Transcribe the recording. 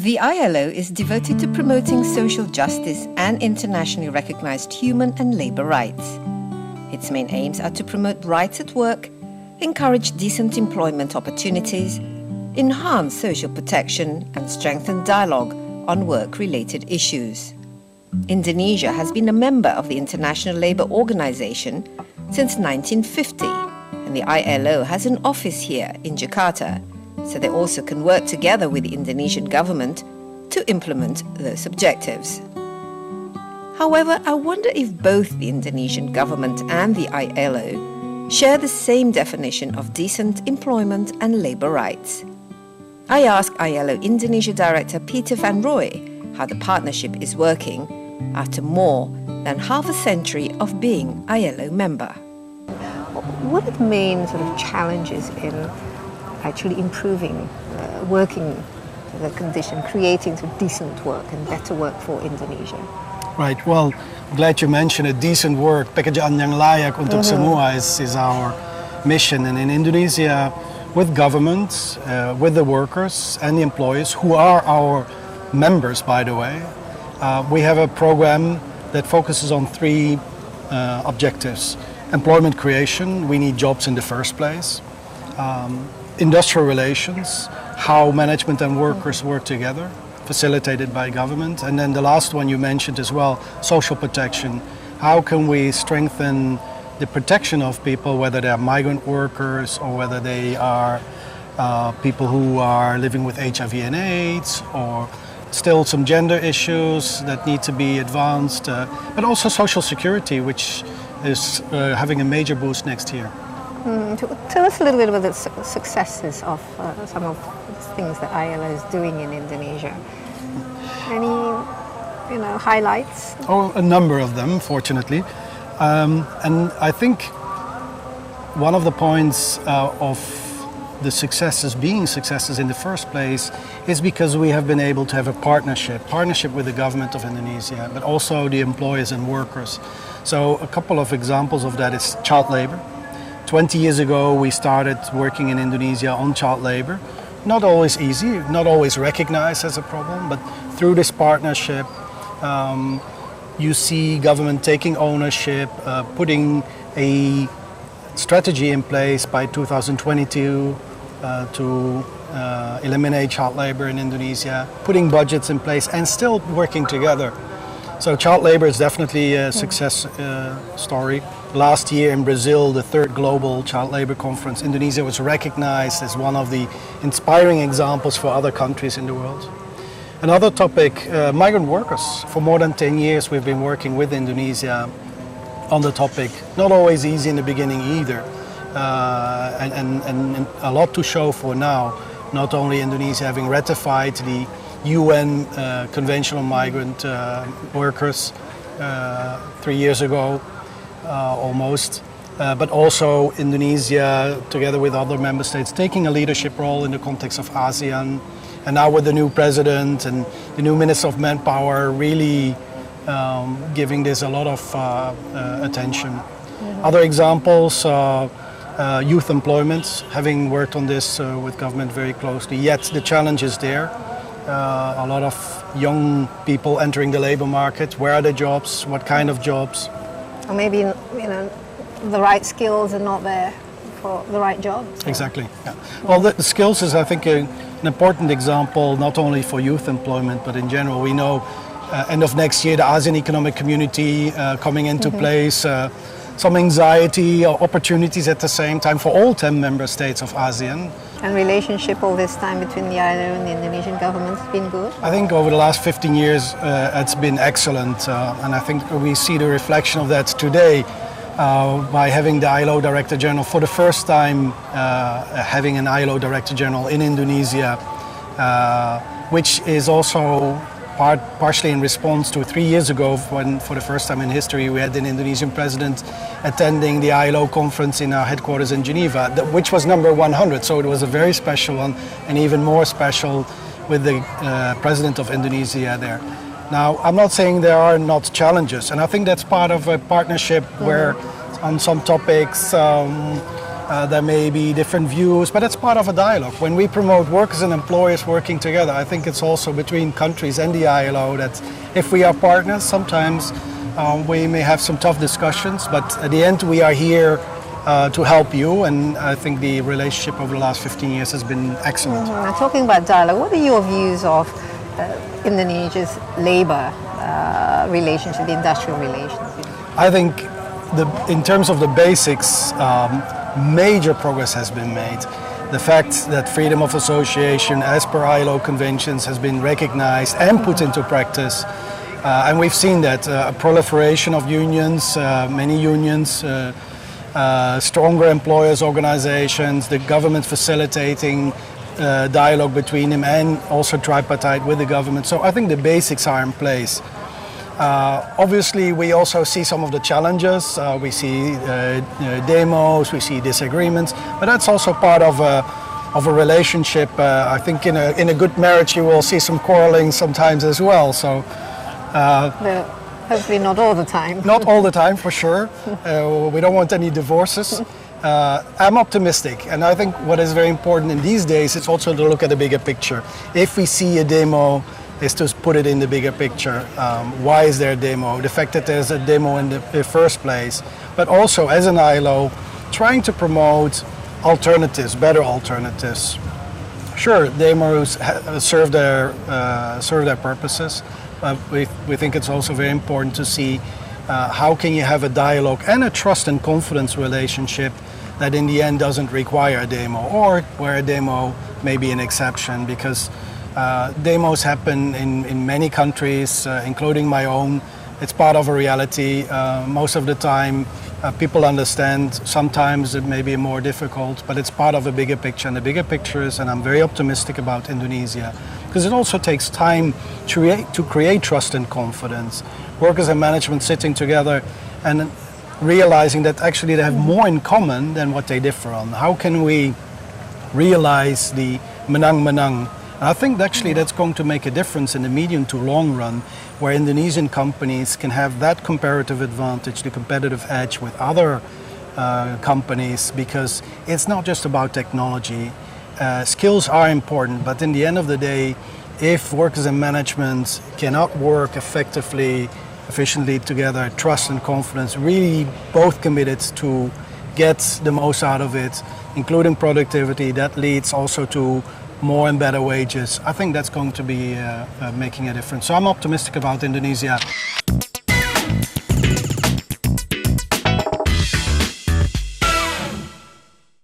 The ILO is devoted to promoting social justice and internationally recognized human and labor rights. Its main aims are to promote rights at work, encourage decent employment opportunities, enhance social protection, and strengthen dialogue on work-related issues. Indonesia has been a member of the International Labour Organization since 1950, and the ILO has an office here in Jakarta, so they also can work together with the Indonesian government to implement those objectives. However, I wonder if both the Indonesian government and the ILO share the same definition of decent employment and labour rights. I asked ILO Indonesia Director Peter van Rooij how the partnership is working after more than half a century of being ILO member. What are the main sort of challenges in actually improving working the condition, creating sort of decent work and better work for Indonesia? Right, well, I'm glad you mentioned it. Decent work, pekerjaan yang layak untuk semua is our mission. And in Indonesia, with governments, with the workers and the employees, who are our members, by the way, we have a program that focuses on three objectives. Employment creation, we need jobs in the first place. Industrial relations, how management and workers work together, facilitated by government. And then the last one you mentioned as well, social protection. How can we strengthen the protection of people, whether they are migrant workers or whether they are people who are living with HIV and AIDS, or still some gender issues that need to be advanced, but also social security, which is having a major boost next year. Tell us a little bit about the successes of some of the things that ILO is doing in Indonesia. Any, highlights? Oh, a number of them, fortunately. And I think one of the points of the successes being successes in the first place is because we have been able to have a partnership with the government of Indonesia, but also the employers and workers. So a couple of examples of that is child labor. 20 years ago, we started working in Indonesia on child labor. Not always easy, not always recognized as a problem, but through this partnership, you see government taking ownership, putting a strategy in place by 2022 to eliminate child labor in Indonesia, putting budgets in place and still working together. So child labor is definitely a success story. Last year in Brazil, the third global child labor conference, Indonesia was recognized as one of the inspiring examples for other countries in the world. Another topic, migrant workers. For more than 10 years we've been working with Indonesia on the topic. Not always easy in the beginning either. And a lot to show for now. Not only Indonesia having ratified the UN Convention on Migrant Workers 3 years ago, almost, but also Indonesia, together with other member states, taking a leadership role in the context of ASEAN, and now with the new president and the new Minister of Manpower really giving this a lot of attention. Other examples, youth employment, having worked on this with government very closely, yet the challenge is there. A lot of young people entering the labor market. Where are the jobs? What kind of jobs? Or maybe, the right skills are not there for the right jobs. Exactly. Yeah. Well, the skills is, I think, an important example, not only for youth employment, but in general. We know end of next year, the ASEAN Economic Community coming into place. Some anxiety or opportunities at the same time for all 10 member states of ASEAN. And relationship all this time between the ILO and the Indonesian government has been good? I think over the last 15 years it's been excellent, and I think we see the reflection of that today by having the ILO Director General for the first time, having an ILO Director General in Indonesia, which is also partially in response to 3 years ago when for the first time in history we had an Indonesian president attending the ILO conference in our headquarters in Geneva, which was number 100, so it was a very special one, and even more special with the president of Indonesia there. Now, I'm not saying there are not challenges, and I think that's part of a partnership where on some topics There may be different views, but it's part of a dialogue. When we promote workers and employers working together, I think it's also between countries and the ILO that if we are partners, sometimes we may have some tough discussions, but at the end we are here to help you, and I think the relationship over the last 15 years has been excellent. Now, talking about dialogue, what are your views of Indonesia's labor relationship, the industrial relations? I think in terms of the basics, major progress has been made. The fact that freedom of association as per ILO conventions has been recognized and put into practice. And we've seen that a proliferation of unions, many unions, stronger employers organizations, the government facilitating dialogue between them, and also tripartite with the government. So I think the basics are in place. Obviously, we also see some of the challenges. We see demos, we see disagreements, but that's also part of a relationship. I think in a good marriage, you will see some quarreling sometimes as well. So. Hopefully not all the time. Not all the time, for sure. We don't want any divorces. I'm optimistic, and I think what is very important in these days is also to look at the bigger picture. If we see a demo, is to put it in the bigger picture. Why is there a demo? The fact that there's a demo in the first place, but also as an ILO, trying to promote alternatives, better alternatives. Sure, demos serve their purposes. We think it's also very important to see how can you have a dialogue and a trust and confidence relationship that in the end doesn't require a demo, or where a demo may be an exception, because demos happen in many countries, including my own. It's part of a reality. Most of the time people understand. Sometimes it may be more difficult, but it's part of a bigger picture. And the bigger picture is, and I'm very optimistic about Indonesia, because it also takes time to create trust and confidence. Workers and management sitting together and realizing that actually they have more in common than what they differ on. How can we realize the menang-menang? And I think actually that's going to make a difference in the medium to long run, where Indonesian companies can have that comparative advantage, the competitive edge with other companies, because it's not just about technology. Skills are important, but in the end of the day, if workers and management cannot work effectively, efficiently together, trust and confidence, really both committed to get the most out of it, including productivity, that leads also to more and better wages. I think that's going to be making a difference. So I'm optimistic about Indonesia.